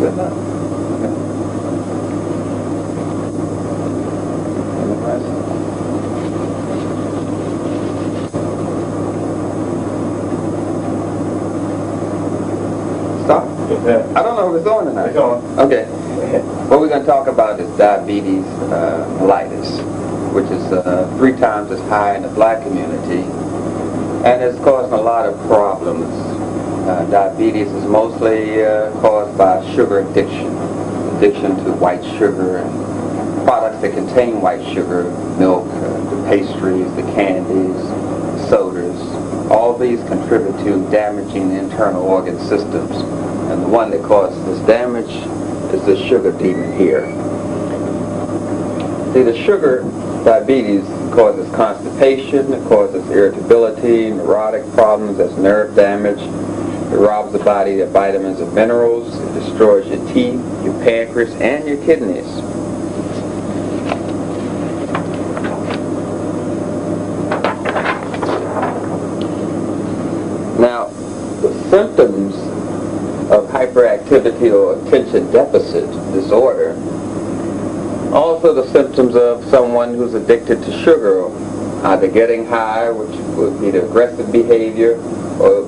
good now. Okay. Stop? I don't know if it's on or not. It's on. Okay. What we're going to talk about is diabetes mellitus, which is 3 times as high in the black community, and it's causing a lot of problems. Diabetes is mostly caused by sugar addiction to white sugar and products that contain white sugar, milk, the pastries, the candies, sodas. All these contribute to damaging the internal organ systems, and the one that causes this damage is the sugar demon here. See, the sugar diabetes causes constipation, it causes irritability, neurotic problems, that's nerve damage. It robs the body of vitamins and minerals. It destroys your teeth, your pancreas, and your kidneys. Now, the symptoms of hyperactivity or attention deficit disorder, also the symptoms of someone who's addicted to sugar, either getting high, which would be the aggressive behavior, or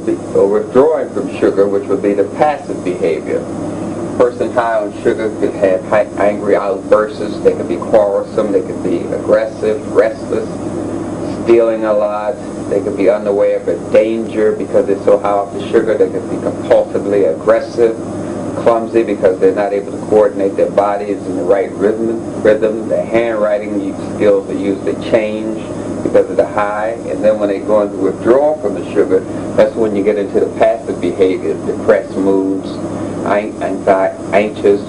withdrawing from sugar, which would be the passive behavior. A person high on sugar could have angry outbursts, they could be quarrelsome, they could be aggressive, restless, stealing a lot, they could be unaware of a danger because they're so high off the sugar. They could be compulsively aggressive, clumsy because they're not able to coordinate their bodies in the right rhythm. Their handwriting skills are usually change because of the high, and then when they go into withdrawal from the sugar, that's when you get into the passive behavior, depressed moods, anxious,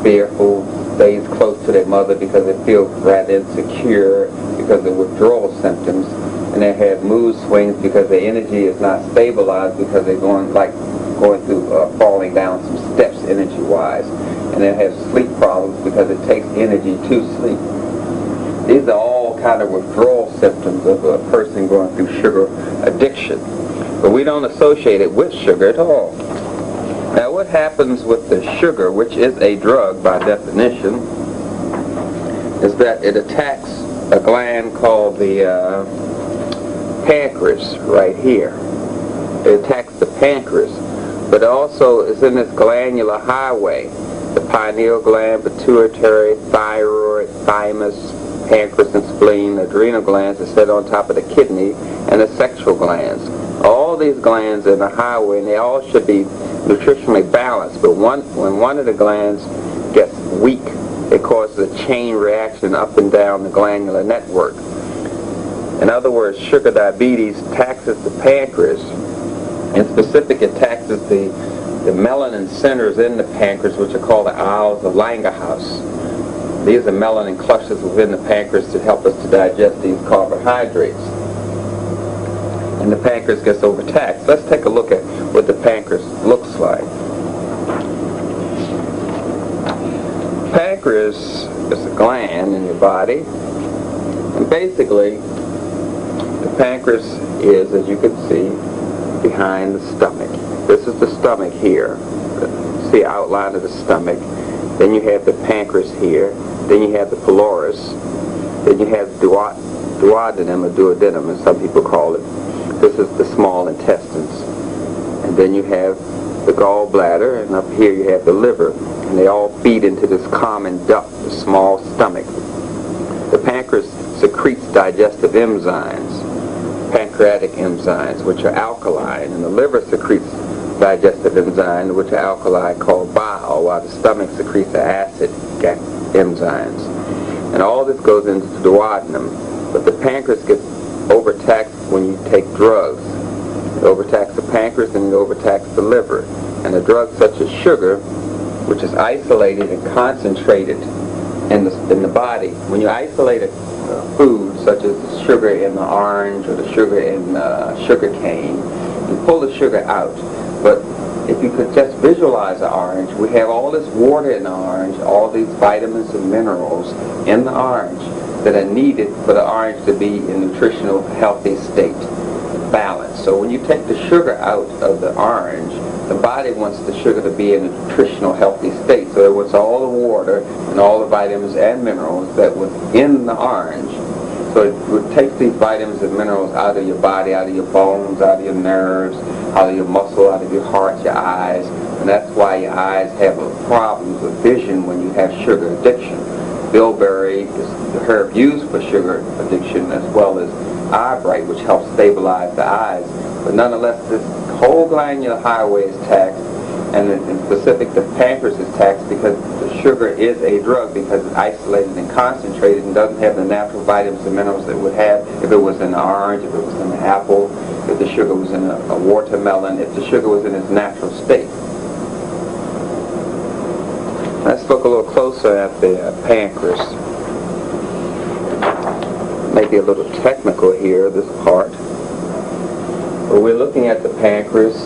fearful, stays close to their mother because they feel rather insecure because of withdrawal symptoms, and they have mood swings because their energy is not stabilized because they're going through falling down some steps energy-wise, and they have sleep problems because it takes energy to sleep. These are all kind of withdrawal symptoms of a person going through sugar addiction. But we don't associate it with sugar at all. Now what happens with the sugar, which is a drug by definition, is that it attacks a gland called the pancreas right here. It attacks the pancreas, but it also is in this glandular highway. The pineal gland, pituitary, thyroid, thymus, pancreas and spleen, adrenal glands are set on top of the kidney, and the sexual glands. All these glands are in the highway, and they all should be nutritionally balanced, but when one of the glands gets weak, it causes a chain reaction up and down the glandular network. In other words, sugar diabetes taxes the pancreas. In specific, it taxes the melanin centers in the pancreas, which are called the aisles of Langerhans. These are melanin clusters within the pancreas to help us to digest these carbohydrates. And the pancreas gets overtaxed. Let's take a look at what the pancreas looks like. Pancreas is a gland in your body, and basically the pancreas is, as you can see, behind the stomach. This is the stomach here. See the outline of the stomach. Then you have the pancreas here. Then you have the pylorus. Then you have duodenum or duodenum, as some people call it. This is the small intestines. And then you have the gallbladder, and up here you have the liver. And they all feed into this common duct, the small stomach. The pancreas secretes digestive enzymes, pancreatic enzymes, which are alkaline, and the liver secretes digestive enzymes, which are alkali, called bile, while the stomach secretes the acid enzymes. And all this goes into the duodenum, but the pancreas gets overtaxed when you take drugs. It overtaxes the pancreas and it overtaxes the liver. And the drugs such as sugar, which is isolated and concentrated in the body. When you isolate a food, such as the sugar in the orange or the sugar in sugar cane, you pull the sugar out. But if you could just visualize the orange, we have all this water in the orange, all these vitamins and minerals in the orange that are needed for the orange to be in nutritional healthy state, balance. So when you take the sugar out of the orange, the body wants the sugar to be in a nutritional, healthy state. So it wants all the water and all the vitamins and minerals that was in the orange. So it would take these vitamins and minerals out of your body, out of your bones, out of your nerves, out of your muscle, out of your heart, your eyes. And that's why your eyes have problems with vision when you have sugar addiction. Bilberry is the herb used for sugar addiction, as well as eyebright, which helps stabilize the eyes. But nonetheless, this whole glandular highway is taxed, and in specific, the pancreas is taxed because the sugar is a drug, because it's isolated and concentrated and doesn't have the natural vitamins and minerals that it would have if it was in the orange, if it was in the apple, if the sugar was in a watermelon, if the sugar was in its natural state. Let's look a little closer at the pancreas. Maybe a little technical here, this part. But we're looking at the pancreas.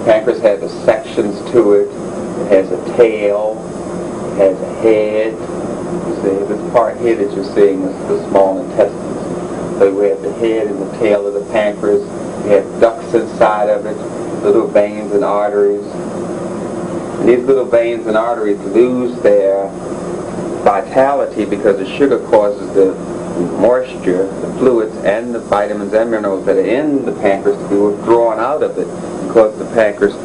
Pancreas has the sections to it. It has a tail. It has a head. You see, this part here that you're seeing is the small intestines. So we have the head and the tail of the pancreas. We have ducts inside of it, little veins and arteries. And these little veins and arteries lose their vitality because the sugar causes the moisture, the fluids, and the vitamins and minerals that are in the pancreas to be withdrawn out of it, because the pancreas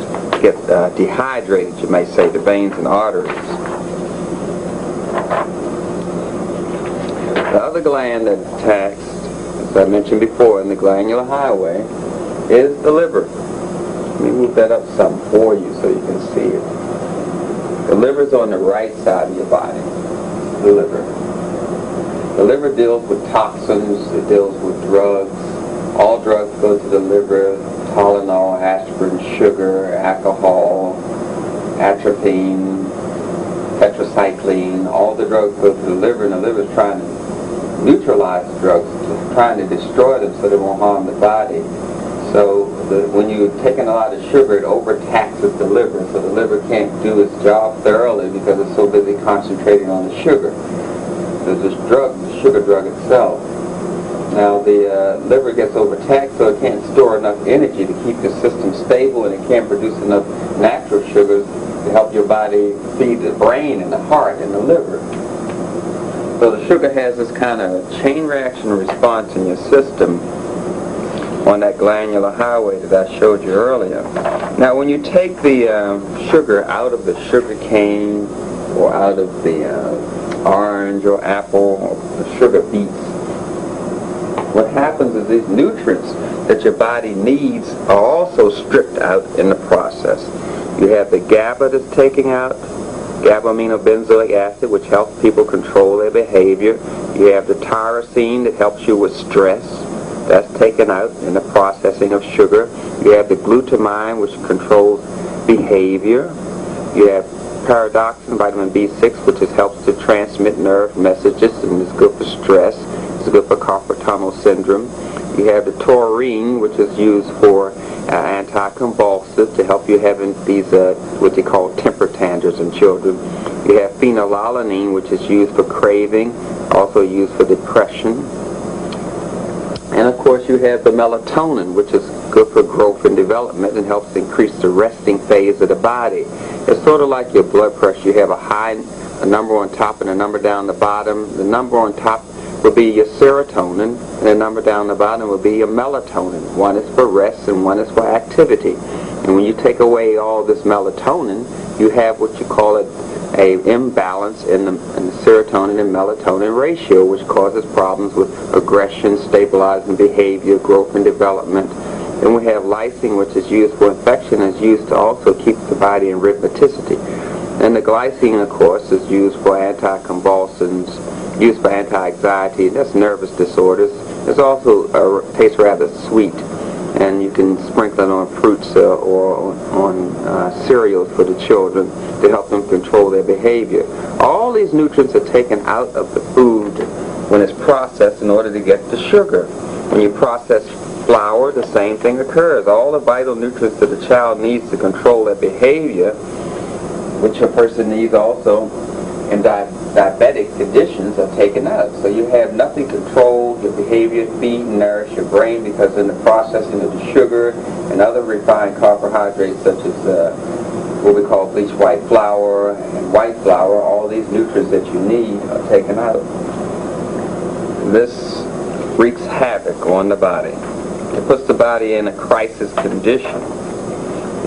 gets dehydrated, you may say, the veins and arteries. The other gland that's taxed, as I mentioned before, in the glandular highway, is the liver. Let me move that up some for you so you can see it. The liver's on the right side of your body, the liver. The liver deals with toxins, it deals with drugs. All drugs go to the liver: Tylenol, aspirin, sugar, alcohol, atropine, tetracycline. All the drugs go to the liver, and the liver is trying to neutralize the drugs, trying to destroy them so they won't harm the body. So when you're taking a lot of sugar, it overtaxes the liver, so the liver can't do its job thoroughly because it's so busy concentrating on the sugar. There's this drug, the sugar drug itself. Now the liver gets overtaxed, so it can't store enough energy to keep the system stable, and it can't produce enough natural sugars to help your body feed the brain and the heart and the liver. So the sugar has this kind of chain reaction response in your system on that glandular highway that I showed you earlier. Now when you take the sugar out of the sugar cane or out of the orange or apple or the sugar beets, what happens is these nutrients that your body needs are also stripped out in the process. You have the GABA that's taken out, GABA-aminobenzoic acid, which helps people control their behavior. You have the tyrosine that helps you with stress. That's taken out in the processing of sugar. You have the glutamine, which controls behavior. You have pyridoxine, vitamin B6, which helps to transmit nerve messages and is good for stress. It's good for carpal tunnel syndrome. You have the taurine, which is used for anti-convulsive to help you having these what they call temper tantrums in children. You have phenylalanine, which is used for craving, also used for depression. And of course you have the melatonin, which is good for growth and development and helps increase the resting phase of the body. It's sort of like your blood pressure. You have a number on top and a number down the bottom. The number on top will be your serotonin, and the number down the bottom will be your melatonin. One is for rest and one is for activity. And when you take away all this melatonin, you have what you call an imbalance in the serotonin and melatonin ratio, which causes problems with aggression, stabilizing behavior, growth and development. Then we have lysine, which is used for infection and is used to also keep the body in rhythmicity. And the glycine, of course, is used for anti-convulsants, used for anti-anxiety, that's nervous disorders. It's also tastes rather sweet, and you can sprinkle it on fruits or on cereals for the children to help them control their behavior. All these nutrients are taken out of the food when it's processed in order to get the sugar. When you process flour, the same thing occurs. All the vital nutrients that a child needs to control their behavior, which a person needs also, and diabetic conditions are taken out. So you have nothing controlled, your behavior, feed, and nourish your brain, because in the processing of the sugar and other refined carbohydrates such as what we call bleached white flour and white flour, all these nutrients that you need are taken out. This wreaks havoc on the body. It puts the body in a crisis condition.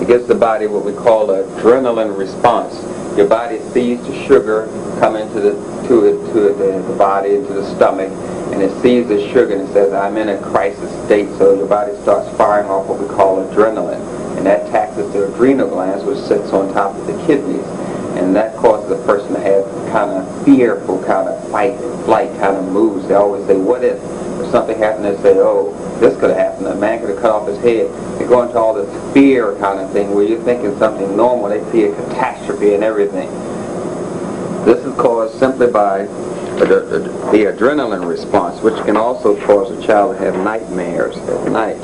It gives the body what we call an adrenaline response. Your body sees the sugar come into the body, into the stomach, and it sees the sugar and it says, I'm in a crisis state, so your body starts firing off what we call adrenaline. And that taxes the adrenal glands, which sits on top of the kidneys. And that causes a person to have kind of fearful, kind of fight and flight kind of moves. They always say, what if something happened? They say, oh, this could have happened. A man could have cut off his head. They go into all this fear kind of thing where you're thinking something normal. They see a catastrophe and everything. This is caused simply by the adrenaline response, which can also cause a child to have nightmares at night.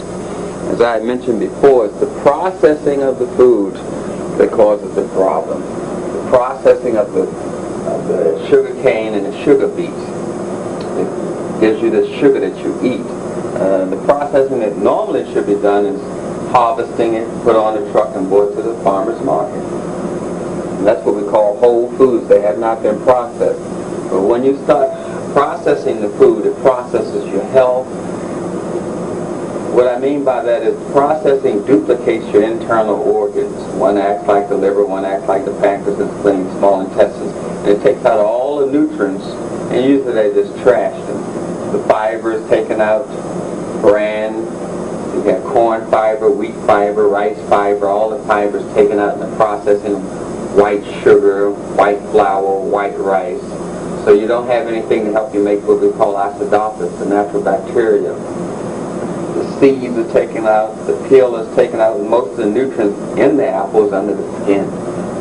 As I mentioned before, it's the processing of the food that causes the problem. The processing of the sugar cane and the sugar beets. It gives you the sugar that you eat. The processing that normally should be done is harvesting it, put on a truck, and brought to the farmer's market. And that's what we call whole foods. They have not been processed. But when you start processing the food, it processes your health. What I mean by that is processing duplicates your internal organs. One acts like the liver, one acts like the pancreas, the spleen, small intestines. And it takes out all the nutrients, and usually they just trash them. The fiber is taken out, bran, you have corn fiber, wheat fiber, rice fiber, all the fiber is taken out in the processing. White sugar, white flour, white rice. So you don't have anything to help you make what we call acidophilus, the natural bacteria. The seeds are taken out, the peel is taken out, and most of the nutrients in the apple is under the skin.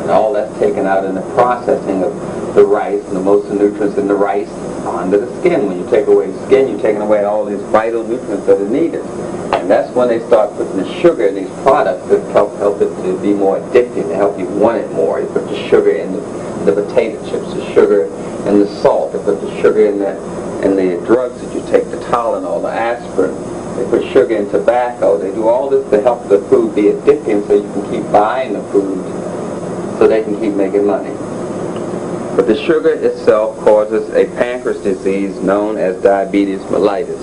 And all that's taken out in the processing of the rice, and most of the nutrients in the rice are under the skin. When you take away the skin, you're taking away all these vital nutrients that are needed. And that's when they start putting the sugar in these products that help it to be more addictive, to help you want it more. You put the sugar in the potato chips, the sugar in the salt, they put the sugar in the drugs that you take, the Tylenol, the aspirin. They put sugar in tobacco. They do all this to help the food be addictive so you can keep buying the food so they can keep making money. But the sugar itself causes a pancreas disease known as diabetes mellitus.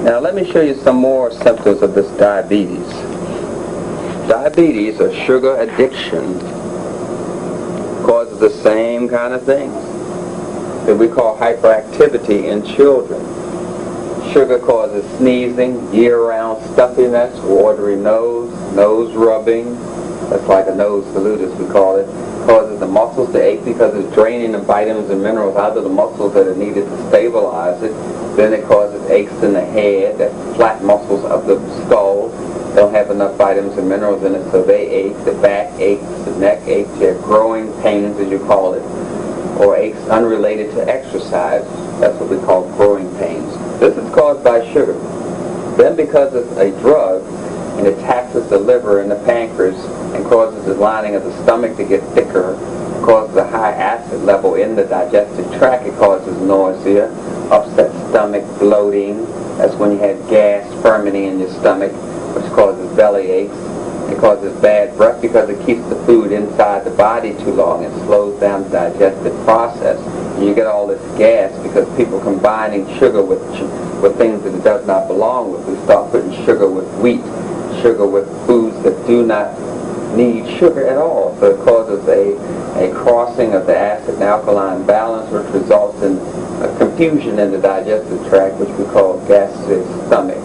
Now let me show you some more symptoms of this diabetes. Diabetes, or sugar addiction, causes the same kind of things that we call hyperactivity in children. Sugar causes sneezing, year-round stuffiness, watery nose rubbing, that's like a nose salute as we call it, causes the muscles to ache because it's draining the vitamins and minerals out of the muscles that are needed to stabilize it. Then it causes aches in the head, the flat muscles of the skull don't have enough vitamins and minerals in it, so they ache. The back aches, the neck aches, they're growing pains as you call it, or aches unrelated to exercise. That's what we call growing pains. This is caused by sugar. Then because it's a drug, and it taxes the liver and the pancreas and causes the lining of the stomach to get thicker, causes a high acid level in the digestive tract, it causes nausea, upset stomach, bloating. That's when you have gas fermenting in your stomach, which causes belly aches. It causes bad breath because it keeps the food inside the body too long. It slows down the digestive process. And you get all this gas because people combining sugar with things that it does not belong with. We start putting sugar with wheat, sugar with foods that do not need sugar at all. So it causes a crossing of the acid and alkaline balance, which results in a confusion in the digestive tract, which we call gastric stomach.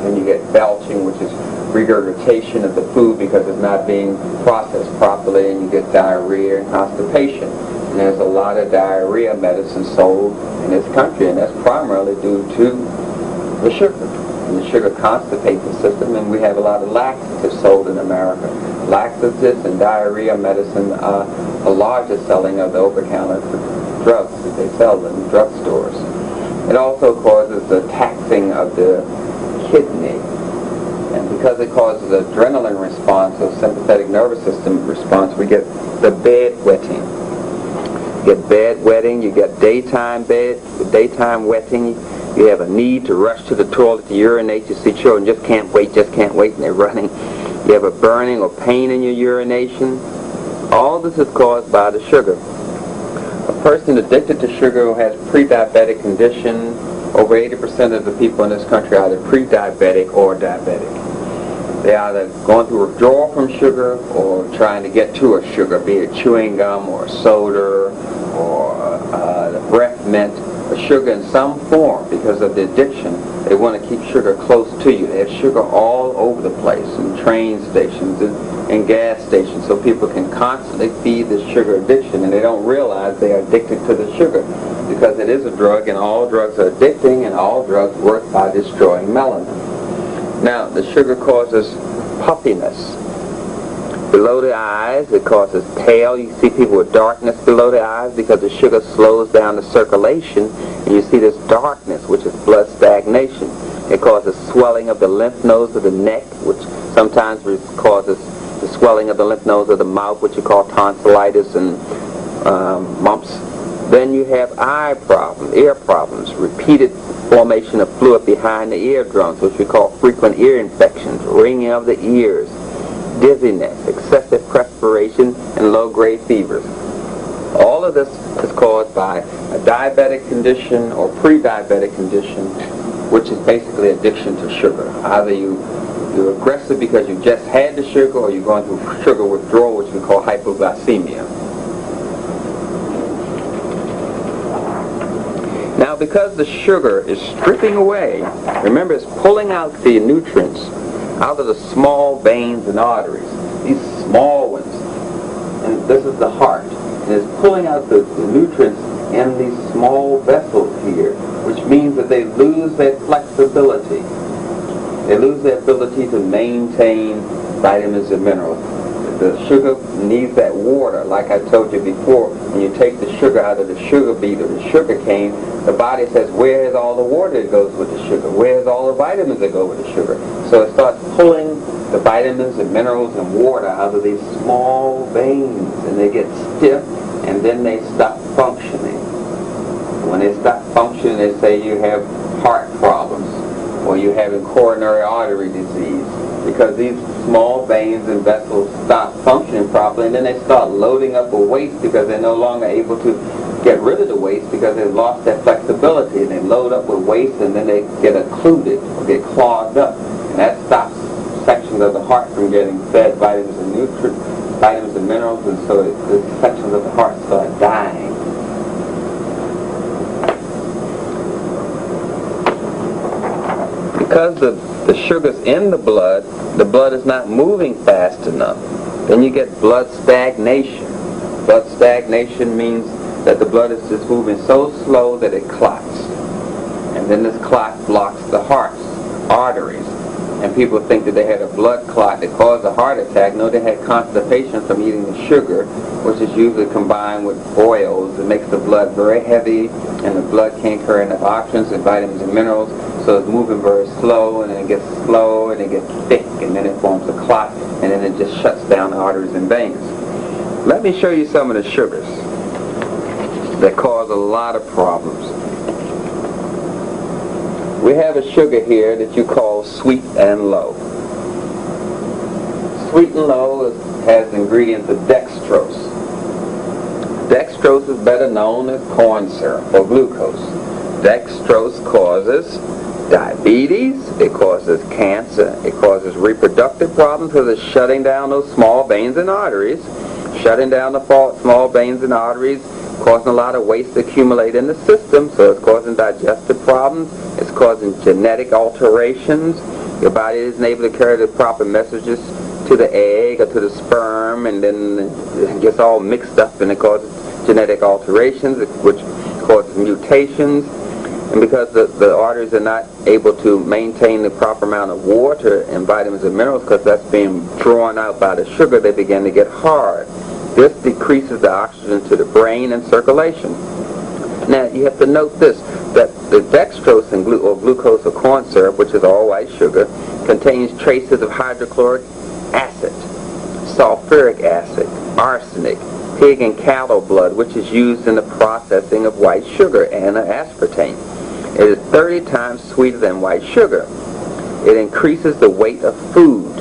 And you get belching, which is regurgitation of the food because it's not being processed properly, and you get diarrhea and constipation. And there's a lot of diarrhea medicine sold in this country, and that's primarily due to the sugar. And the sugar constipates the system, and we have a lot of laxatives sold in America. Laxatives and diarrhea medicine are the largest selling of the over-the-counter drugs that they sell in drugstores. It also causes the taxing of the kidney. And And because it causes adrenaline response, or sympathetic nervous system response, we get the bedwetting. You get bedwetting, you get daytime wetting, you have a need to rush to the toilet to urinate. You see children just can't wait, and they're running. You have a burning or pain in your urination. All this is caused by the sugar. A person addicted to sugar who has pre-diabetic condition, over 80% of the people in this country are either pre-diabetic or diabetic. They are either going through withdrawal from sugar or trying to get to a sugar, be it chewing gum or soda or breath mint, or sugar in some form. Because of the addiction, they want to keep sugar close to you. They have sugar all over the place, in train stations and gas stations, so people can constantly feed this sugar addiction, and they don't realize they are addicted to the sugar, because it is a drug, and all drugs are addicting, and all drugs work by destroying melanin. Now, the sugar causes puffiness below the eyes. It causes pale. You see people with darkness below the eyes because the sugar slows down the circulation, and you see this darkness, which is blood stagnation. It causes swelling of the lymph nodes of the neck, which sometimes causes the swelling of the lymph nodes of the mouth, which you call tonsillitis and mumps. Then you have eye problems, ear problems, repeated formation of fluid behind the eardrums, which we call frequent ear infections, ringing of the ears, dizziness, excessive perspiration, and low-grade fevers. All of this is caused by a diabetic condition or pre-diabetic condition, which is basically addiction to sugar. Either you're aggressive because you just had the sugar, or you're going through sugar withdrawal, which we call hypoglycemia. Now, because the sugar is stripping away, remember, it's pulling out the nutrients out of the small veins and arteries, these small ones, and this is the heart, and it's pulling out the nutrients in these small vessels here, which means that they lose their flexibility. They lose their ability to maintain vitamins and minerals. The sugar needs that water, like I told you before. When you take the sugar out of the sugar beet or the sugar cane, the body says, where is all the water that goes with the sugar? Where is all the vitamins that go with the sugar? So it starts pulling the vitamins and minerals and water out of these small veins, and they get stiff, and then they stop functioning. When they stop functioning, they say you have heart problems, or you're having coronary artery disease, because these small veins and vessels stop functioning properly, and then they start loading up with waste because they're no longer able to get rid of the waste because they've lost their flexibility, and they load up with waste, and then they get occluded or get clogged up, and that stops sections of the heart from getting fed vitamins and nutrients, vitamins and minerals, and so the sections of the heart start dying. Because the sugar's in the blood is not moving fast enough. Then you get blood stagnation. Blood stagnation means that the blood is just moving so slow that it clots. And then this clot blocks the heart's arteries. And people think that they had a blood clot that caused a heart attack. No, they had constipation from eating the sugar, which is usually combined with oils. It makes the blood very heavy, and the blood can't carry enough oxygen and vitamins and minerals. So it's moving very slow, and then it gets slow, and it gets thick, and then it forms a clot, and then it just shuts down the arteries and veins. Let me show you some of the sugars that cause a lot of problems. We have a sugar here that you call sweet and low. Sweet and low has ingredients of dextrose. Dextrose is better known as corn syrup or glucose. Dextrose causes diabetes, it causes cancer, it causes reproductive problems because it's shutting down those small veins and arteries, shutting down the small veins and arteries, causing a lot of waste to accumulate in the system, so it's causing digestive problems, it's causing genetic alterations. Your body isn't able to carry the proper messages to the egg or to the sperm, and then it gets all mixed up, and it causes genetic alterations, which causes mutations. And because the arteries are not able to maintain the proper amount of water and vitamins and minerals, because that's being drawn out by the sugar, they begin to get hard. This decreases the oxygen to the brain and circulation. Now, you have to note this. that the dextrose and or glucose or corn syrup, which is all white sugar, contains traces of hydrochloric acid, sulfuric acid, arsenic, pig and cattle blood, which is used in the processing of white sugar, and aspartame. It is 30 times sweeter than white sugar. It increases the weight of food.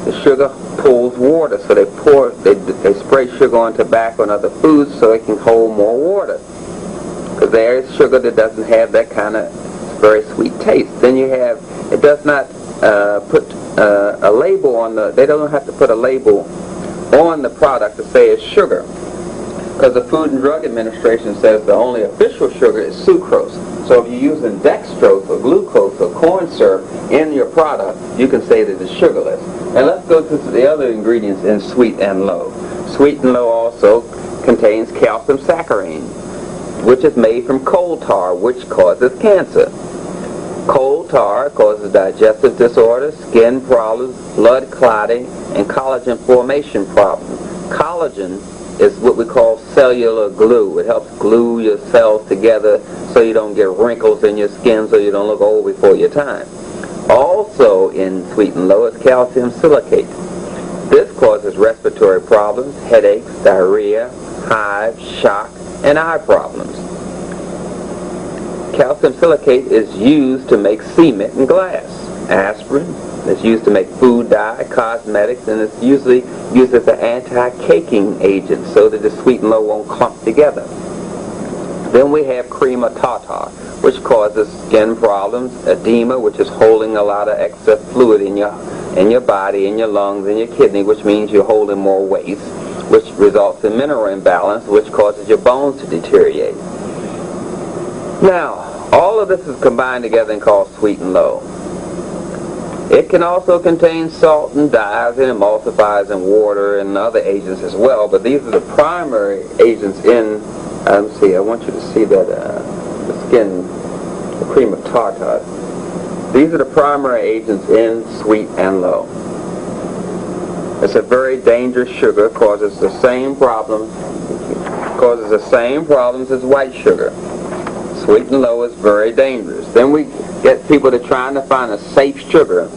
The sugar pulls water, so they spray sugar on tobacco and other foods so it can hold more water. Because there is sugar that doesn't have that kind of very sweet taste. Then you have, it does not put a label on they don't have to put a label on the product to say it's sugar. Because the Food and Drug Administration says the only official sugar is sucrose. So if you're using dextrose or glucose or corn syrup in your product, you can say that it's sugarless. And let's go to the other ingredients in sweet and low. Sweet and low also contains calcium saccharine, which is made from coal tar, which causes cancer. Coal tar causes digestive disorders, skin problems, blood clotting, and collagen formation problems. Collagen is what we call cellular glue. It helps glue your cells together so you don't get wrinkles in your skin, so you don't look old before your time. Also in sweet and low is calcium silicate. This causes respiratory problems, headaches, diarrhea, hives, shock, and eye problems. Calcium silicate is used to make cement and glass. Aspirin is used to make food dye, cosmetics, and it's usually used as an anti-caking agent so that the sweet and low won't clump together. Then we have cream of tartar, which causes skin problems, edema, which is holding a lot of excess fluid in your body, in your lungs, in your kidney, which means you're holding more waste, which results in mineral imbalance, which causes your bones to deteriorate. Now, all of this is combined together and called sweet and low. It can also contain salt and dyes and emulsifiers and water and other agents as well, but these are the primary agents in, let's see, I want you to see that, the skin, the cream of tartar. These are the primary agents in sweet and low. It's a very dangerous sugar, causes the same problems as white sugar. Sweet and low is very dangerous. Then we get people that are trying to find a safe sugar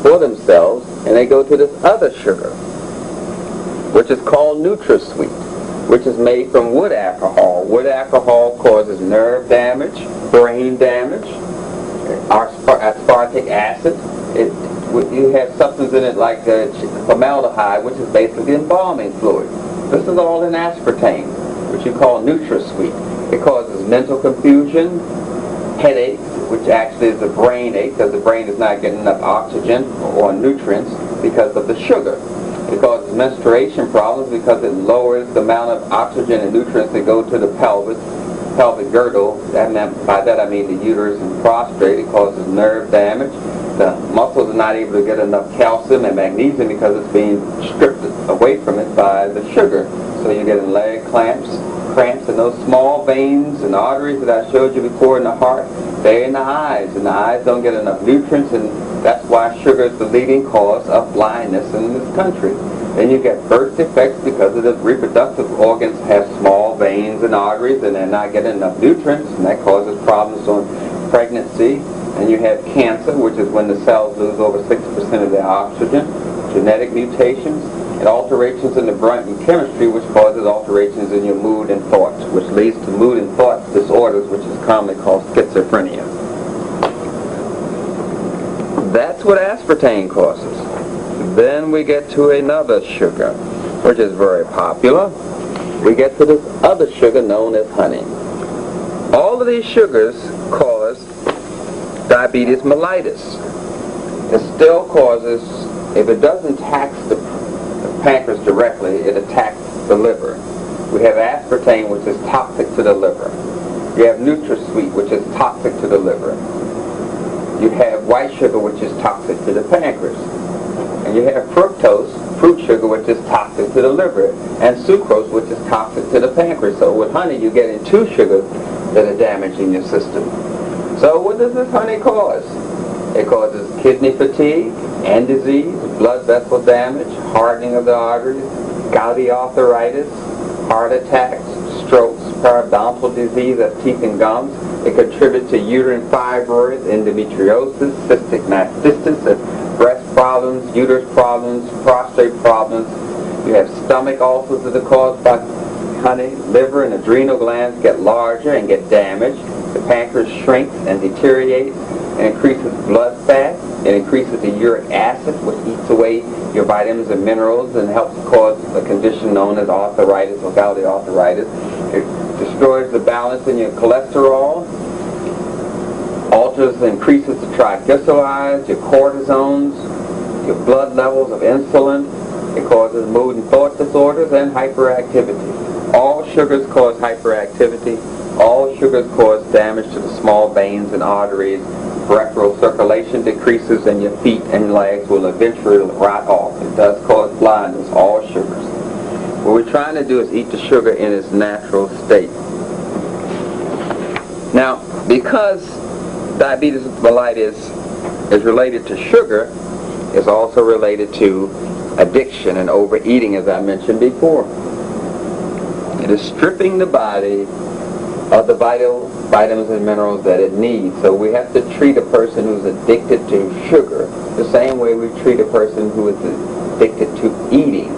for themselves, and they go to this other sugar, which is called NutraSweet, which is made from wood alcohol. Wood alcohol causes nerve damage, brain damage, aspartic acid. You have substance in it like formaldehyde, which is basically embalming fluid. This is all in aspartame, which you call NutraSweet. It causes mental confusion, headaches, which actually is a brain ache because the brain is not getting enough oxygen or nutrients because of the sugar. It causes menstruation problems because it lowers the amount of oxygen and nutrients that go to the pelvic girdle. By that I mean the uterus and prostrate. It causes nerve damage. The muscles are not able to get enough calcium and magnesium because it's being stripped away from it by the sugar. So you're getting leg cramps in those small veins and arteries that I showed you before in the heart. They're in the eyes, and the eyes don't get enough nutrients, and that's why sugar is the leading cause of blindness in this country. Then you get birth defects because of the reproductive organs have small veins and arteries, and they're not getting enough nutrients, and that causes problems on pregnancy. And you have cancer, which is when the cells lose over 60% of their oxygen, genetic mutations, and alterations in the brain chemistry, which causes alterations in your mood and thoughts, which leads to mood and thought disorders, which is commonly called schizophrenia. That's what aspartame causes. Then we get to another sugar, which is very popular. We get to this other sugar known as honey. All of these sugars cause diabetes mellitus. It still causes, if it doesn't tax the pancreas directly, it attacks the liver. We have aspartame, which is toxic to the liver. You have NutraSweet, which is toxic to the liver. You have white sugar, which is toxic to the pancreas. And you have fructose, fruit sugar, which is toxic to the liver. And sucrose, which is toxic to the pancreas. So with honey, you're getting two sugars that are damaging your system. So what does this honey cause? It causes kidney fatigue, end disease, blood vessel damage, hardening of the arteries, gouty arthritis, heart attacks, strokes, periodontal disease, that's teeth and gums, It contributes to uterine fibroids, endometriosis, cystic mastitis, breast problems, uterus problems, prostate problems. You have stomach ulcers that are caused by honey. Liver and adrenal glands get larger and get damaged. The pancreas shrinks and deteriorates and increases blood fat. It increases the uric acid, which eats away your vitamins and minerals and helps cause a condition known as arthritis or gouty arthritis. It destroys the balance in your cholesterol, alters, increases the triglycerides, your cortisones, your blood levels of insulin. It causes mood and thought disorders and hyperactivity. All sugars cause hyperactivity. All sugars cause damage to the small veins and arteries. Peripheral circulation decreases and your feet and legs will eventually rot off. It does cause blindness, all sugars. What we're trying to do is eat the sugar in its natural state. Now, because diabetes mellitus is related to sugar, it's also related to addiction and overeating, as I mentioned before. It is stripping the body of the vital vitamins and minerals that it needs. So we have to treat a person who's addicted to sugar the same way we treat a person who is addicted to eating.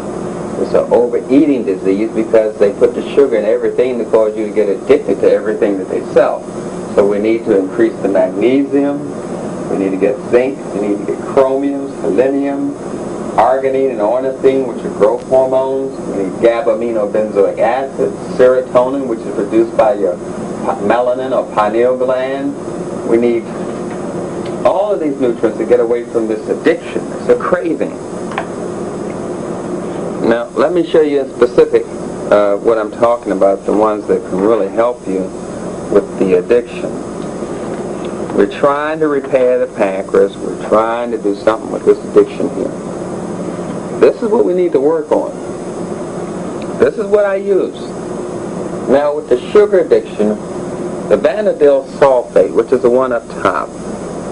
It's an overeating disease because they put the sugar in everything to cause you to get addicted to everything that they sell. So we need to increase the magnesium, we need to get zinc, we need to get chromium, selenium, arginine and ornithine, which are growth hormones. We need GABA-aminobenzoic acid, serotonin, which is produced by your melanin or pineal gland. We need all of these nutrients to get away from this addiction. It's a craving. Now, let me show you in specific what I'm talking about, the ones that can really help you with the addiction. We're trying to repair the pancreas. We're trying to do something with this addiction here. This is what we need to work on. This is what I use. Now with the sugar addiction, the vanadyl sulfate, which is the one up top,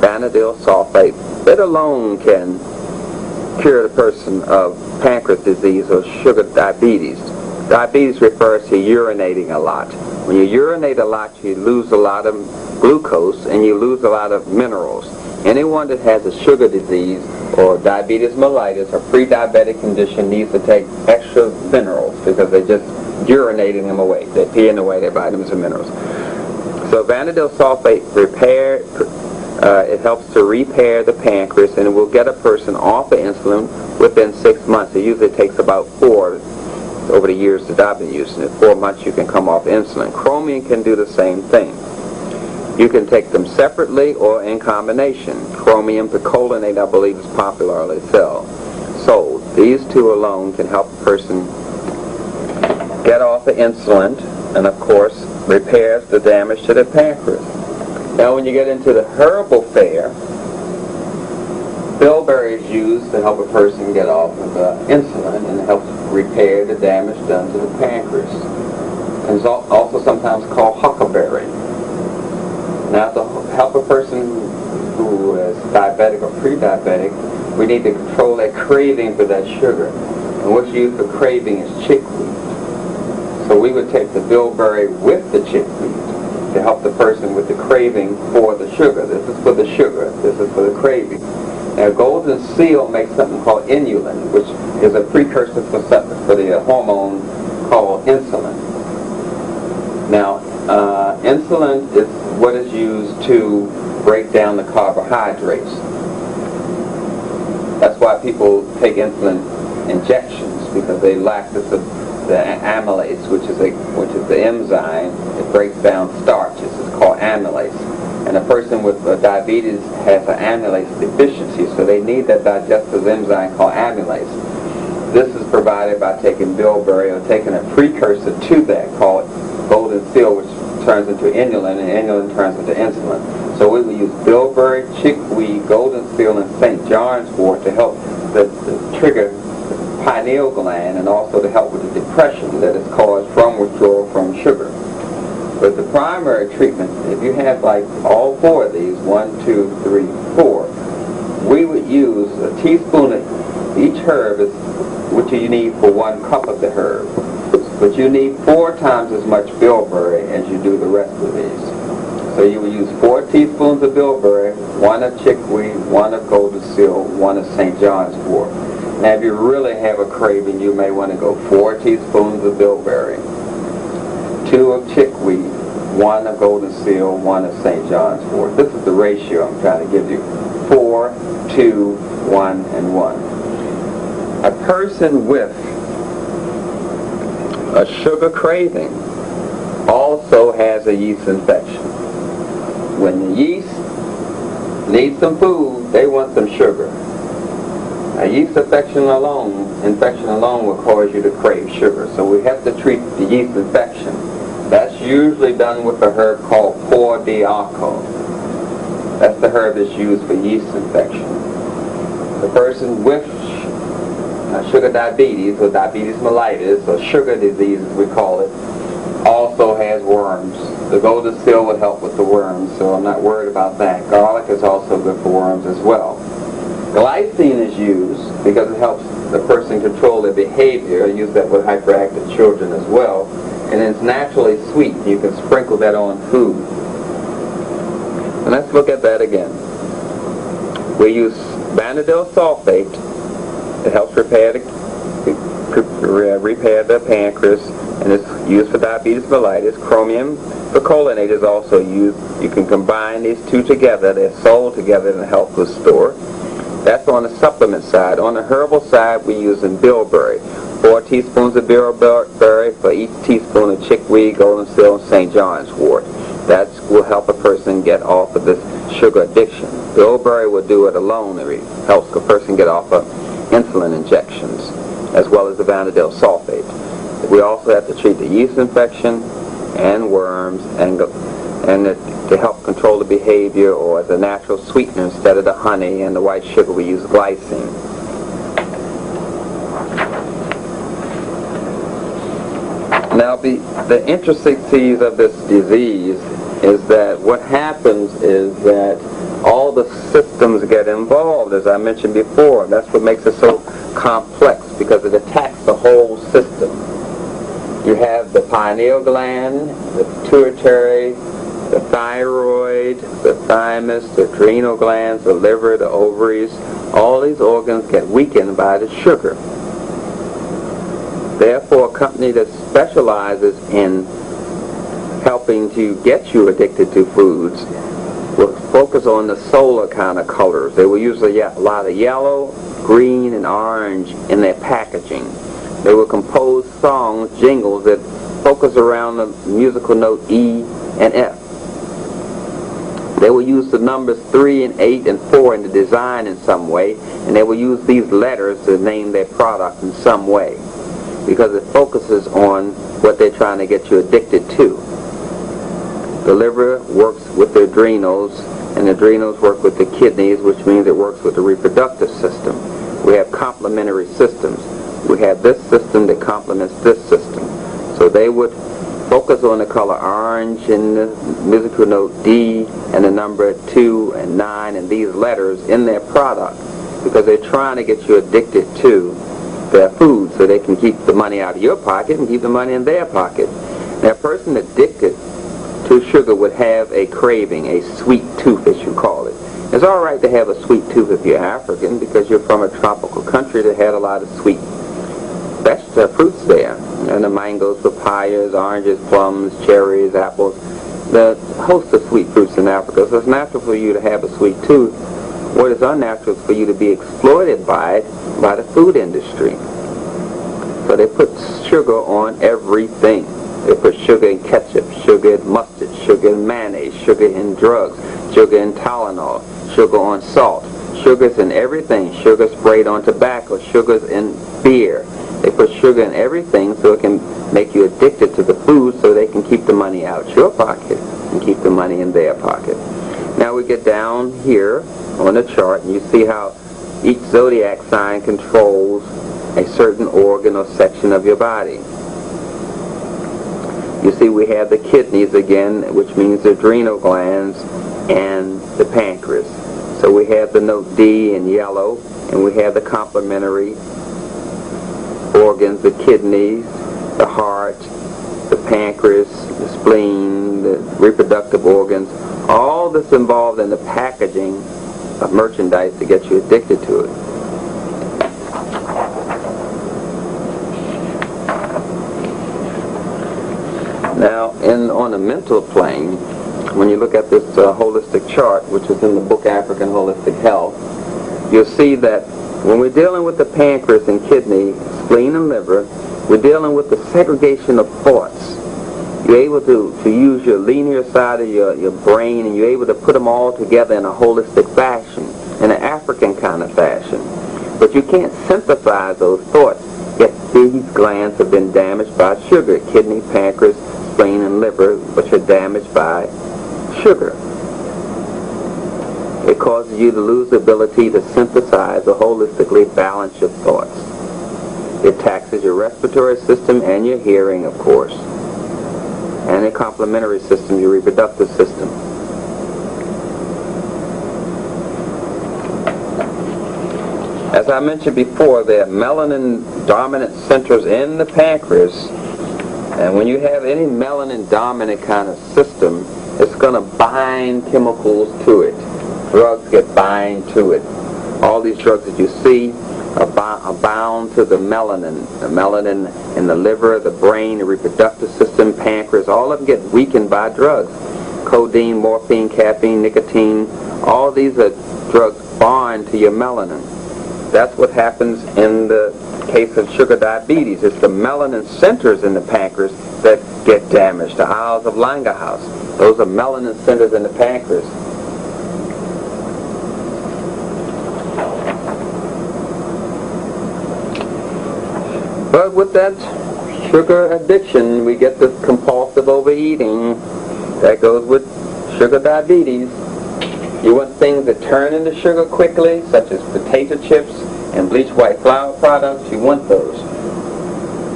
vanadyl sulfate, it alone can cure the person of pancreas disease or sugar diabetes. Diabetes refers to urinating a lot. When you urinate a lot, you lose a lot of glucose and you lose a lot of minerals. Anyone that has a sugar disease or diabetes mellitus or pre-diabetic condition needs to take extra minerals because they're just urinating them away. They're peeing away their vitamins and minerals. So vanadyl sulfate it helps to repair the pancreas, and it will get a person off of insulin within 6 months. It usually takes about 4 over the years that I've been using it. 4 months you can come off insulin. Chromium can do the same thing. You can take them separately or in combination. Chromium picolinate, I believe, is popularly sold. These two alone can help a person get off of insulin and, of course, repairs the damage to the pancreas. Now, when you get into the herbal fare, bilberry is used to help a person get off of insulin and helps repair the damage done to the pancreas. And it's also sometimes called huckleberry. Now, to help a person who is diabetic or pre-diabetic, we need to control that craving for that sugar. And what's used for craving is chickweed. So we would take the bilberry with the chickweed to help the person with the craving for the sugar. This is for the sugar. This is for the craving. Now, golden seal makes something called inulin, which is a precursor for the hormone called insulin. Now, insulin is what is used to break down the carbohydrates. That's why people take insulin injections, because they lack the amylase, which is the enzyme that breaks down starches. It's called amylase. And a person with diabetes has an amylase deficiency, so they need that digestive enzyme called amylase. This is provided by taking bilberry or taking a precursor to that called golden seal, which turns into inulin, and inulin turns into insulin. So we will use bilberry, chickweed, golden seal, and St. John's wort to help the trigger the pineal gland and also to help with the depression that is caused from withdrawal from sugar. But the primary treatment, if you have like all 4 of these, 1, 2, 3, 4, we would use a teaspoon of each herb, is what you need for 1 cup of the herb. But you need 4 times as much bilberry as you do the rest of these. So you would use 4 teaspoons of bilberry, 1 of chickweed, 1 of golden seal, 1 of St. John's wort. Now if you really have a craving, you may want to go 4 teaspoons of bilberry, 2 of chickweed, 1 of golden seal, 1 of St. John's wort. This is the ratio I'm trying to give you. 4, 2, 1, and 1. A person with a sugar craving also has a yeast infection. When the yeast needs some food, they want some sugar. A yeast infection alone will cause you to crave sugar. So we have to treat the yeast infection. That's usually done with a herb called por diaco. That's the herb that's used for yeast infection. The person with sugar diabetes, or diabetes mellitus, or sugar disease as we call it, also has worms. The golden seal will help with the worms, so I'm not worried about that. Garlic is also good for worms as well. Glycine is used because it helps the person control their behavior. I use that with hyperactive children as well. And it's naturally sweet. You can sprinkle that on food. And let's look at that again. We use vanadil sulfate. It helps repair the pancreas, and it's used for diabetes mellitus. Chromium picolinate is also used. You can combine these two together. They're sold together in a health food store. That's on the supplement side. On the herbal side, we're using bilberry. 4 teaspoons of bilberry for each teaspoon of chickweed, golden seal, and St. John's wort. That will help a person get off of this sugar addiction. Bilberry will do it alone. It helps a person get off of insulin injections, as well as the vanadil sulfate. We also have to treat the yeast infection and worms, and to help control the behavior, or as a natural sweetener instead of the honey and the white sugar, we use glycine. Now the intricacies of this disease is that what happens is that all the systems get involved, as I mentioned before. That's what makes it so complex, because it attacks the whole system. You have the pineal gland, the pituitary, the thyroid, the thymus, the adrenal glands, the liver, the ovaries. All these organs get weakened by the sugar. Therefore, a company that specializes in helping to get you addicted to foods will focus on the solar kind of colors. They will use a lot of yellow, green, and orange in their packaging. They will compose songs, jingles that focus around the musical note E and F. They will use the numbers 3 and 8 and 4 in the design in some way, and they will use these letters to name their product in some way, because it focuses on what they're trying to get you addicted to. The liver works with the adrenals, and the adrenals work with the kidneys, which means it works with the reproductive system. We have complementary systems. We have this system that complements this system. So they would focus on the color orange and the musical note D and the number 2 and 9 and these letters in their product, because they're trying to get you addicted to their food so they can keep the money out of your pocket and keep the money in their pocket. Now, a person addicted to sugar would have a craving, a sweet tooth, as you call it. It's all right to have a sweet tooth if you're African, because you're from a tropical country that had a lot of sweet fruits there. And the mangoes, papayas, oranges, plums, cherries, apples, the host of sweet fruits in Africa. So it's natural for you to have a sweet tooth. What is unnatural is for you to be exploited by it, by the food industry. So they put sugar on everything. They put sugar in ketchup, sugar in mustard, sugar in mayonnaise, sugar in drugs, sugar in Tylenol, sugar on salt. Sugar's in everything. Sugar sprayed on tobacco, sugar's in beer. They put sugar in everything so it can make you addicted to the food so they can keep the money out your pocket and keep the money in their pocket. Now we get down here on the chart, and you see how each zodiac sign controls a certain organ or section of your body. You see we have the kidneys again, which means the adrenal glands, and the pancreas. So we have the note D in yellow, and we have the complementary organs, the kidneys, the heart, the pancreas, the spleen, the reproductive organs, All this involved in the packaging of merchandise to get you addicted to it. Now, on a mental plane, when you look at this holistic chart, which is in the book African Holistic Health, you'll see that when we're dealing with the pancreas and kidney, spleen and liver, we're dealing with the segregation of thoughts. You're able to use your linear side of your brain, and you're able to put them all together in a holistic fashion, in an African kind of fashion. But you can't synthesize those thoughts if these glands have been damaged by sugar, kidney, pancreas, spleen, and liver, which are damaged by sugar. It causes you to lose the ability to synthesize or holistically balance your thoughts. It taxes your respiratory system and your hearing, of course, and your complementary system, your reproductive system. As I mentioned before, there are melanin-dominant centers in the pancreas, and when you have any melanin-dominant kind of system, it's going to bind chemicals to it. Drugs get bind to it. All these drugs that you see are bound to the melanin. The melanin in the liver, the brain, the reproductive system, pancreas, all of them get weakened by drugs. Codeine, morphine, caffeine, nicotine, all these are drugs bind to your melanin. That's what happens in the case of sugar diabetes. It's the melanin centers in the pancreas that get damaged. The Isles of Langerhans, those are melanin centers in the pancreas. But with that sugar addiction, we get this compulsive overeating that goes with sugar diabetes. You want things that turn into sugar quickly, such as potato chips and bleached white flour products. You want those.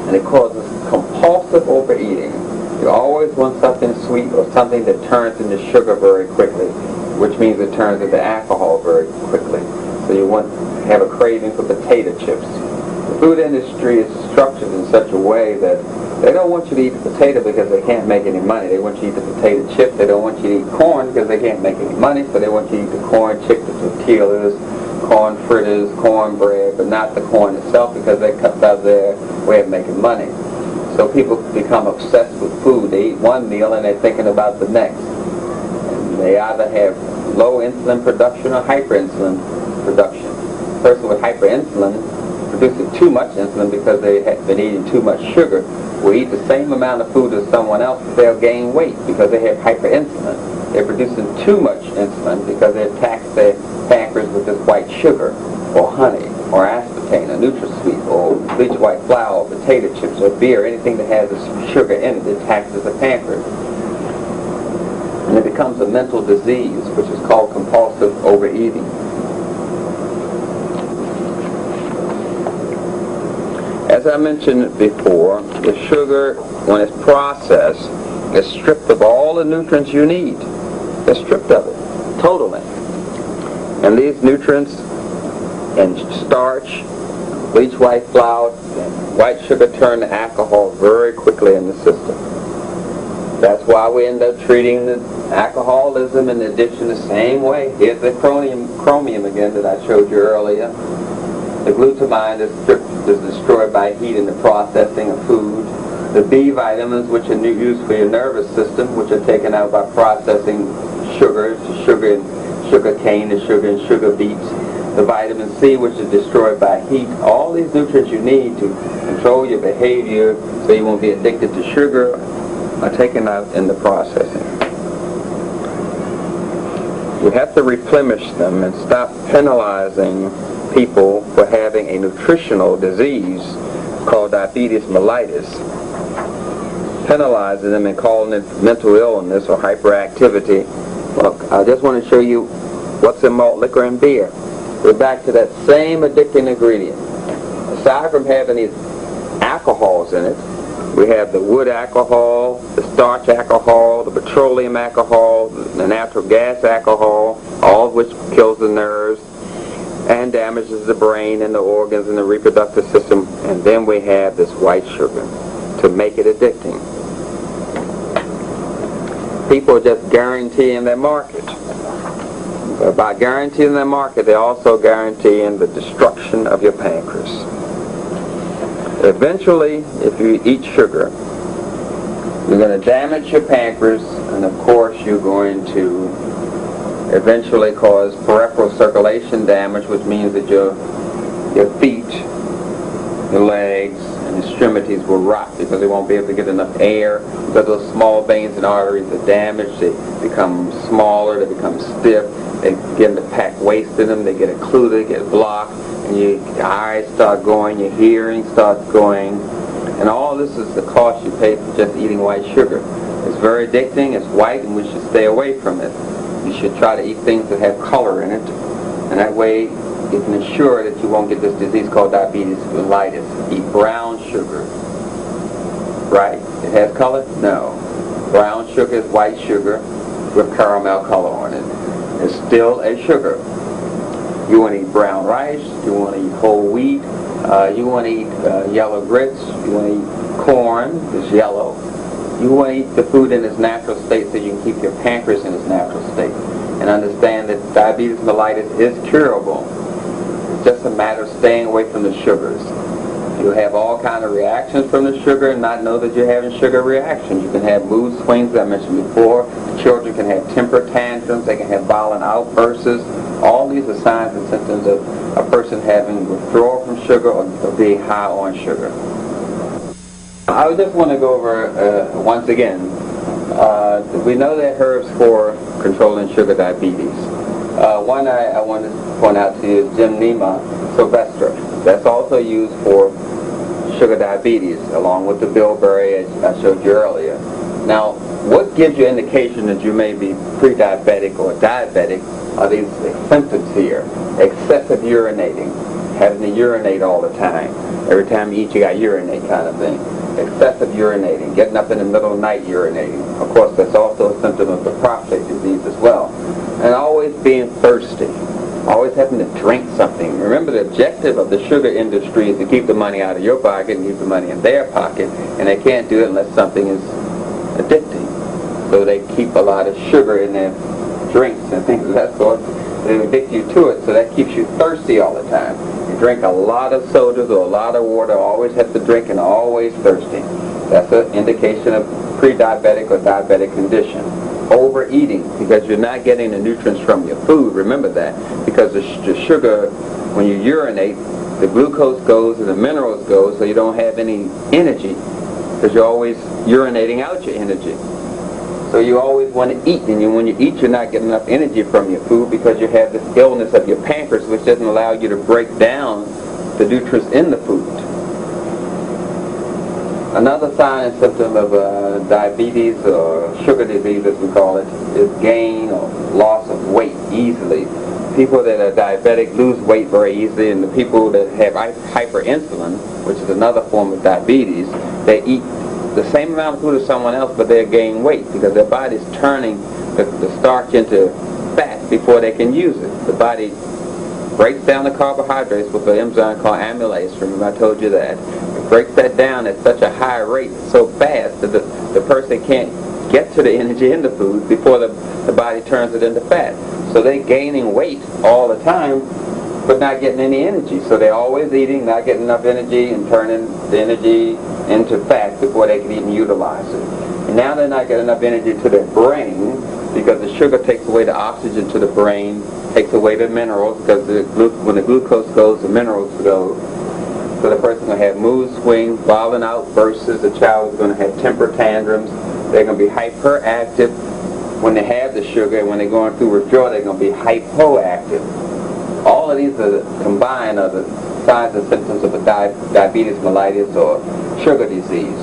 And it causes compulsive overeating. You always want something sweet or something that turns into sugar very quickly, which means it turns into alcohol very quickly. So you want to have a craving for potato chips. The food industry is structured in such a way that they don't want you to eat the potato because they can't make any money. They want you to eat the potato chip. They don't want you to eat corn because they can't make any money, so they want you to eat the corn chip, the tortillas, corn fritters, cornbread, but not the corn itself because they cut out their way of making money. So people become obsessed with food. They eat one meal and they're thinking about the next. And they either have low insulin production or hyperinsulin production. A person with hyperinsulin producing too much insulin because they have been eating too much sugar will eat the same amount of food as someone else, but they'll gain weight because they have hyperinsulin. They're producing too much insulin because they tax their pancreas with this white sugar, or honey, or aspartame, or NutraSweet, or bleached white flour, or potato chips, or beer, anything that has this sugar in it that taxes the pancreas. And it becomes a mental disease, which is called compulsive overeating. As I mentioned before, the sugar, when it's processed, is stripped of all the nutrients you need. It's stripped of it, totally. And these nutrients and starch, bleached white flour, and white sugar turn to alcohol very quickly in the system. That's why we end up treating the alcoholism and addiction the same way. Here's the chromium again that I showed you earlier. The glutamine is destroyed by heat in the processing of food. The B vitamins, which are used for your nervous system, which are taken out by processing sugars, sugar cane, the sugar in sugar beets. The vitamin C, which is destroyed by heat. All these nutrients you need to control your behavior so you won't be addicted to sugar are taken out in the processing. We have to replenish them and stop penalizing people for having a nutritional disease called diabetes mellitus, penalizing them and calling it mental illness or hyperactivity. Look, I just want to show you what's in malt liquor and beer. We're back to that same addicting ingredient. Aside from having these alcohols in it, we have the wood alcohol, the starch alcohol, the petroleum alcohol, the natural gas alcohol, all of which kills the nerves and damages the brain and the organs and the reproductive system. And then we have this white sugar to make it addicting. people are just guaranteeing their market. But by guaranteeing their market, they're also guaranteeing the destruction of your pancreas. Eventually, if you eat sugar, you're going to damage your pancreas, and of course you're going to eventually cause peripheral circulation damage, which means that your feet, your legs, and extremities will rot because they won't be able to get enough air, because those small veins and arteries are damaged. They become smaller, they become stiff, they begin to pack waste in them, they get occluded, get blocked, and your eyes start going, your hearing starts going, and all this is the cost you pay for just eating white sugar. It's very addicting, it's white, and we should stay away from it. You should try to eat things that have color in it, and that way you can ensure that you won't get this disease called diabetes mellitus. Eat brown sugar. Right? It has color? No. Brown sugar is white sugar with caramel color on it. It's still a sugar. You want to eat brown rice, you want to eat whole wheat, you want to eat yellow grits, you want to eat corn, it's yellow. You want to eat the food in its natural state so you can keep your pancreas in its natural state. And understand that diabetes mellitus is curable. It's just a matter of staying away from the sugars. You'll have all kinds of reactions from the sugar and not know that you're having sugar reactions. You can have mood swings, as I mentioned before. Children can have temper tantrums. They can have violent outbursts. All these are signs and symptoms of a person having withdrawal from sugar or being high on sugar. I just want to go over, once again, we know that herbs for controlling sugar diabetes. One I want to point out to you is Gymnema sylvestre. That's also used for sugar diabetes, along with the bilberry as I showed you earlier. Now, what gives you indication that you may be pre-diabetic or diabetic are these symptoms here. Excessive urinating, having to urinate all the time. Every time you eat, you got urinate kind of thing. Excessive urinating, getting up in the middle of the night urinating. Of course, that's also a symptom of the prostate disease as well. And always being thirsty, always having to drink something. Remember, the objective of the sugar industry is to keep the money out of your pocket and keep the money in their pocket, and they can't do it unless something is addicting. So they keep a lot of sugar in their drinks and things of that sort. They addict you to it, so that keeps you thirsty all the time. You drink a lot of sodas or a lot of water, always have to drink and always thirsty. That's an indication of pre-diabetic or diabetic condition. Overeating, because you're not getting the nutrients from your food, remember that, because the sugar, when you urinate, the glucose goes and the minerals go, so you don't have any energy, because you're always urinating out your energy. So you always want to eat, and when you eat, you're not getting enough energy from your food because you have this illness of your pancreas, which doesn't allow you to break down the nutrients in the food. Another sign and symptom of diabetes, or sugar disease as we call it, is gain or loss of weight easily. People that are diabetic lose weight very easily, and the people that have hyperinsulin, which is another form of diabetes, they eat the same amount of food as someone else, but they gain weight because their body's turning the starch into fat before they can use it. The body breaks down the carbohydrates with an enzyme called amylase. Remember I told you that. It breaks that down at such a high rate, so fast, that the person can't get to the energy in the food before the body turns it into fat. So they're gaining weight all the time, but not getting any energy. So they're always eating, not getting enough energy, and turning the energy into fat before they can even utilize it. And now they're not getting enough energy to their brain because the sugar takes away the oxygen to the brain, takes away the minerals, because when the glucose goes, the minerals go. So the person's going to have mood swings, violent outbursts. The child is going to have temper tantrums. They're going to be hyperactive when they have the sugar, and when they're going through withdrawal, they're going to be hypoactive. All of these are combined are the signs and symptoms of a diabetes mellitus or sugar disease.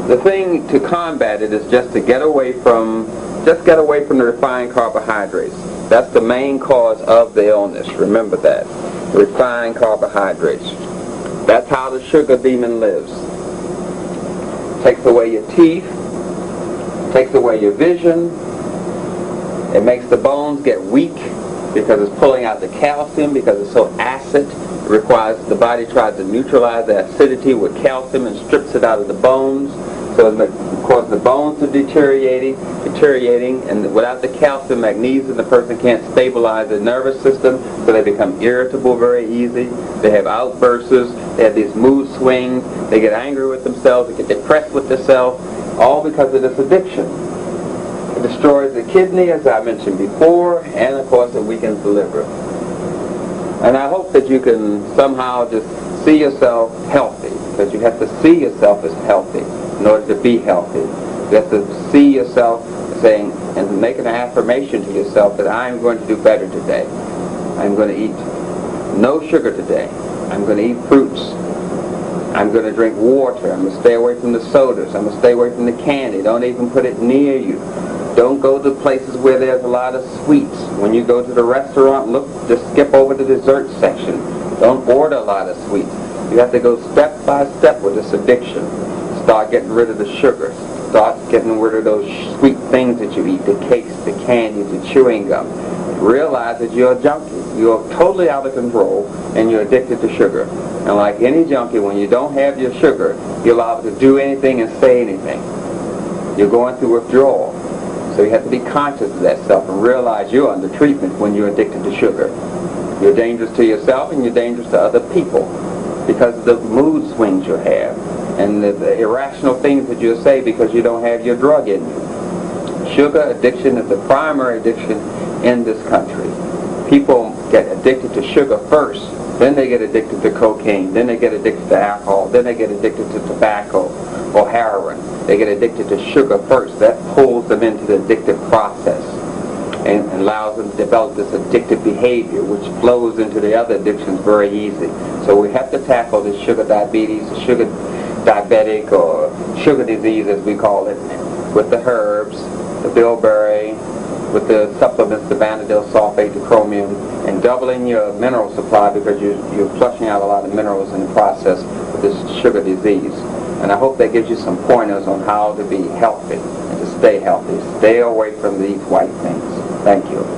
The thing to combat it is just to get away from the refined carbohydrates. That's the main cause of the illness. Remember that. Refined carbohydrates. That's how the sugar demon lives. Takes away your teeth, takes away your vision. It makes the bones get weak because it's pulling out the calcium because it's so acid. It requires, the body tries to neutralize the acidity with calcium and strips it out of the bones. So it causes the bones to deteriorating, and without the calcium, magnesium, the person can't stabilize the nervous system, so they become irritable very easy. They have outbursts, they have these mood swings, they get angry with themselves, they get depressed with themselves, all because of this addiction. It destroys the kidney, as I mentioned before, and of course it weakens the liver. And I hope that you can somehow just see yourself healthy, because you have to see yourself as healthy in order to be healthy. You have to see yourself saying and make an affirmation to yourself that I'm going to do better today. I'm going to eat no sugar today. I'm going to eat fruits. I'm going to drink water. I'm going to stay away from the sodas. I'm going to stay away from the candy. Don't even put it near you. Don't go to places where there's a lot of sweets. When you go to the restaurant, just skip over the dessert section. Don't order a lot of sweets. You have to go step by step with this addiction. Start getting rid of the sugar. Start getting rid of those sweet things that you eat, the cakes, the candy, the chewing gum. Realize that you're a junkie. You're totally out of control, and you're addicted to sugar. And like any junkie, when you don't have your sugar, you're allowed to do anything and say anything. You're going through withdrawal. So you have to be conscious of that stuff and realize you're under treatment when you're addicted to sugar. You're dangerous to yourself and you're dangerous to other people because of the mood swings you have and the irrational things that you say because you don't have your drug in you. Sugar addiction is the primary addiction in this country. People get addicted to sugar first, then they get addicted to cocaine, then they get addicted to alcohol, then they get addicted to tobacco or heroin. They get addicted to sugar first. That pulls them into the addictive process and allows them to develop this addictive behavior, which flows into the other addictions very easy. So we have to tackle this sugar diabetes, sugar diabetic, or sugar disease as we call it, with the herbs, the bilberry, with the supplements, the vanadyl sulfate, the chromium, and doubling your mineral supply because you're flushing out a lot of minerals in the process with this sugar disease. And I hope that gives you some pointers on how to be healthy and to stay healthy. Stay away from these white things. Thank you.